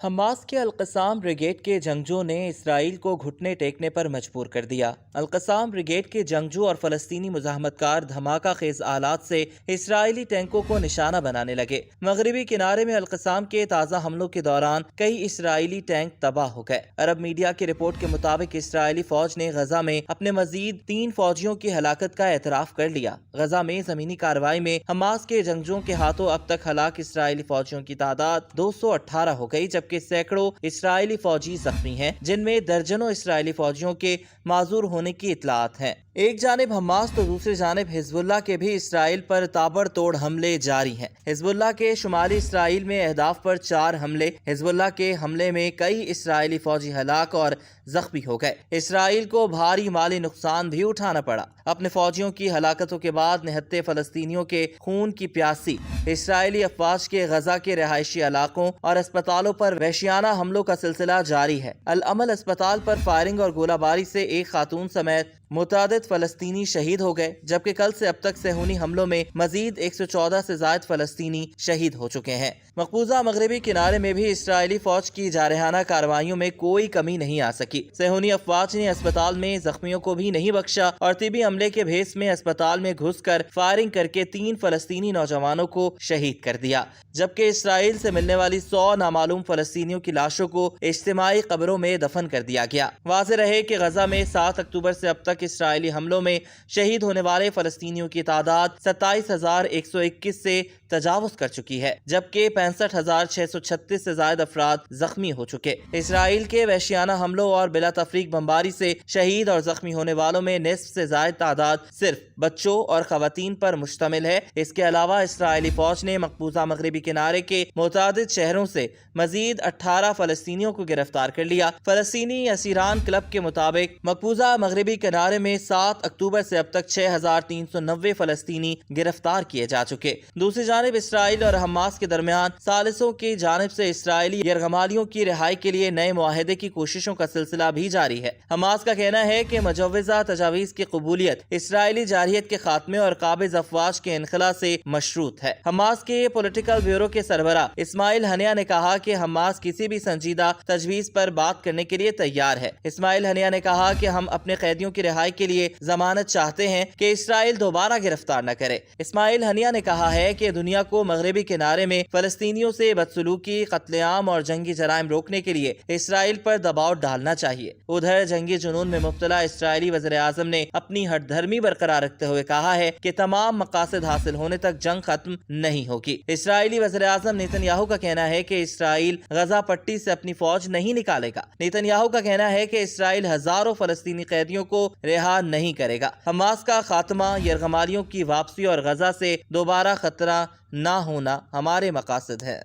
Hamas کے القصام brigade کے جنگجو نے اسرائیل کو گھٹنے ٹیکنے پر مجبور کر دیا۔ القصام بریگیڈ کے جنگجو اور فلسطینی مزاحمت کار دھماکہ خیز آلات سے اسرائیلی ٹینکوں کو نشانہ بنانے لگے۔ مغربی کنارے میں القصام کے تازہ حملوں کے دوران کئی اسرائیلی ٹینک تباہ ہو گئے۔ عرب میڈیا کی رپورٹ کے مطابق اسرائیلی فوج نے غزہ میں اپنے مزید 3 فوجیوں کی ہلاکت کا اعتراف کر لیا۔ غزہ میں زمینی کارروائی میں حماس کے جنگجوؤں کے ہاتھوں اب تک ہلاک اسرائیلی فوجیوں کی تعداد 218 ہو گئی، جبکہ سینکڑوں اسرائیلی فوجی زخمی ہیں، جن میں درجنوں اسرائیلی فوجیوں کے معذور ہونے کی اطلاعات ہیں۔ ایک جانب حماس تو دوسری جانب حزب اللہ کے بھی اسرائیل پر تابڑ توڑ حملے جاری ہیں۔ حزب اللہ کے شمالی اسرائیل میں اہداف پر 4 حملے۔ حزب اللہ کے حملے میں کئی اسرائیلی فوجی ہلاک اور زخمی ہو گئے۔ اسرائیل کو بھاری مالی نقصان بھی اٹھانا پڑا۔ اپنے فوجیوں کی ہلاکتوں کے بعد نہتے فلسطینیوں کے خون کی پیاسی اسرائیلی افواج کے غزہ کے رہائشی علاقوں اور اسپتالوں پر وحشیانہ حملوں کا سلسلہ جاری ہے۔ الامل اسپتال پر فائرنگ اور گولہ باری سے ایک خاتون سمیت متعدد فلسطینی شہید ہو گئے، جبکہ کل سے اب تک صہیونی حملوں میں مزید 114 سے زائد فلسطینی شہید ہو چکے ہیں۔ مقبوضہ مغربی کنارے میں بھی اسرائیلی فوج کی جارحانہ کارروائیوں میں کوئی کمی نہیں آ سکی۔ صہیونی افواج نے اسپتال میں زخمیوں کو بھی نہیں بخشا اور طبی عملے کے بھیس میں اسپتال میں گھس کر فائرنگ کر کے 3 فلسطینی نوجوانوں کو شہید کر دیا، جبکہ اسرائیل سے ملنے والی 100 نامعلوم فلسطینیوں کی لاشوں کو اجتماعی قبروں میں دفن کر دیا گیا۔ واضح رہے کہ غزہ میں 7 اکتوبر سے اب تک اسرائیلی حملوں میں شہید ہونے والے فلسطینیوں کی تعداد 27,121 سے تجاوز کر چکی ہے، جبکہ 65,636 سے زائد افراد زخمی ہو چکے۔ اسرائیل کے وحشیانہ حملوں اور بلا تفریق بمباری سے شہید اور زخمی ہونے والوں میں نصف سے زائد تعداد صرف بچوں اور خواتین پر مشتمل ہے۔ اس کے علاوہ اسرائیلی فوج نے مقبوضہ مغربی کنارے کے متعدد شہروں سے مزید 18 فلسطینیوں کو گرفتار کر لیا۔ فلسطینی اسیران کلب کے مطابق مقبوضہ مغربی کنارے میں 7 اکتوبر سے اب تک 6,390 فلسطینی گرفتار کیے جا چکے۔ دوسری جانب اسرائیل اور حماس کے درمیان ثالثوں کی جانب سے اسرائیلی یرغمالیوں کی رہائی کے لیے نئے معاہدے کی کوششوں کا سلسلہ بھی جاری ہے۔ حماس کا کہنا ہے کہ مجوزہ تجاویز کی قبولیت اسرائیلی جارحیت کے خاتمے اور قابض افواج کے انخلاء سے مشروط ہے۔ حماس کے پولیٹیکل بیورو کے سربراہ اسماعیل ہنیہ نے کہا کہ حماس کسی بھی سنجیدہ تجویز پر بات کرنے کے لیے تیار ہے۔ اسماعیل ہنیہ نے کہا کہ ہم اپنے قیدیوں کی رہائی کے لیے ضمانت چاہتے ہیں کہ اسرائیل دوبارہ گرفتار نہ کرے۔ اسماعیل ہنیہ نے کہا ہے کہ دنیا کو مغربی کنارے میں فلسطینیوں سے بدسلوکی، قتل عام اور جنگی جرائم روکنے کے لیے اسرائیل پر دباؤ ڈالنا چاہیے۔ ادھر جنگی جنون میں مبتلا اسرائیلی وزیر اعظم نے اپنی ہٹ دھرمی برقرار رکھتے ہوئے کہا ہے کہ تمام مقاصد حاصل ہونے تک جنگ ختم نہیں ہوگی۔ اسرائیلی وزیر اعظم نیتن یاہو کا کہنا ہے کہ اسرائیل غزہ پٹی سے اپنی فوج نہیں نکالے گا۔ نیتن یاہو کا کہنا ہے کہ اسرائیل ہزاروں فلسطینی قیدیوں کو رہا نہیں کرے گا۔ حماس کا خاتمہ، یرغمالیوں کی واپسی اور غزہ سے دوبارہ خطرہ نہ ہونا ہمارے مقاصد ہے۔